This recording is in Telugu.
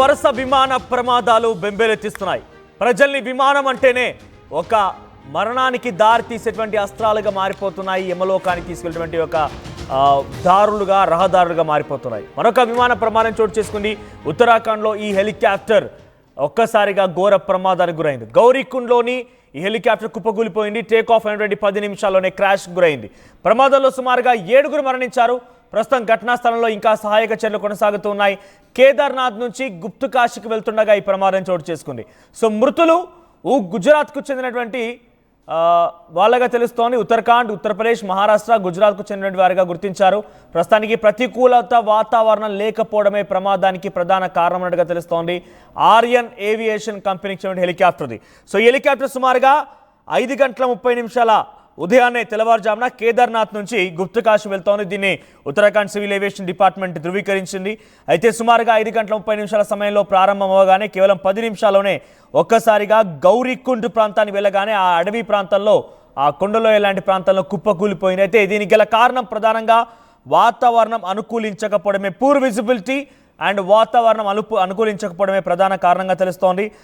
వరుస విమాన ప్రమాదాలు బెంబేలెత్తిస్తున్నాయి. ప్రజల్ని విమానం అంటేనే ఒక మరణానికి దారి తీసేటువంటి అస్త్రాలుగా మారిపోతున్నాయి. యమలోకానికి తీసుకెళ్ళేటువంటి ఒక దారులుగా రహదారులుగా మారిపోతున్నాయి. మరొక విమాన ప్రమాదం చోటు చేసుకుంది ఉత్తరాఖండ్లో. ఈ హెలికాప్టర్ ఒక్కసారిగా ఘోర ప్రమాదానికి గురైంది. గౌరీకుండ్లోని ఈ హెలికాప్టర్ కుప్పకూలిపోయింది. టేక్ ఆఫ్ అయినటువంటి 10 నిమిషాల్లోనే క్రాష్ గురైంది. ప్రమాదంలో సుమారుగా 7 మరణించారు. ప్రస్తుతం ఘటనా స్థలంలో ఇంకా సహాయక చర్యలు కొనసాగుతున్నాయి. కేదార్నాథ్ నుంచి గుప్తకాశీకి వెళ్తుండగా ఈ ప్రమాదం చోటు చేసుకుంది. సో మృతులు గుజరాత్కు చెందినటువంటి వాళ్ళగా తెలుస్తోంది. ఉత్తరాఖండ్, ఉత్తరప్రదేశ్, మహారాష్ట్ర, గుజరాత్కు చెందినటువంటి వారిగా గుర్తించారు. ప్రస్తుతానికి ప్రతికూలత వాతావరణం లేకపోవడమే ప్రమాదానికి ప్రధాన కారణం అన్నట్టుగా తెలుస్తోంది. ఆర్యన్ ఏవియేషన్ కంపెనీకి చెందిన హెలికాప్టర్ది. సో ఈ హెలికాప్టర్ సుమారుగా 5:30 ఉదయాన్నే తెల్లవారుజామున కేదార్నాథ్ నుంచి గుప్తకాశీ వెళ్తోంది. దీన్ని ఉత్తరాఖండ్ సివిల్ ఏవియేషన్ డిపార్ట్మెంట్ ధృవీకరించింది. అయితే సుమారుగా 5:30 సమయంలో ప్రారంభం అవ్వగానే కేవలం 10 నిమిషాల్లోనే ఒక్కసారిగా గౌరీకుండ్ ప్రాంతానికి వెళ్ళగానే ఆ అడవి ప్రాంతంలో, ఆ కొండలో ఇలాంటి ప్రాంతంలో కుప్పకూలిపోయింది. అయితే దీనికి గల కారణం ప్రధానంగా వాతావరణం అనుకూలించకపోవడమే. పూర్ విజిబిలిటీ అండ్ వాతావరణం అనుకూలించకపోవడమే ప్రధాన కారణంగా తెలుస్తోంది.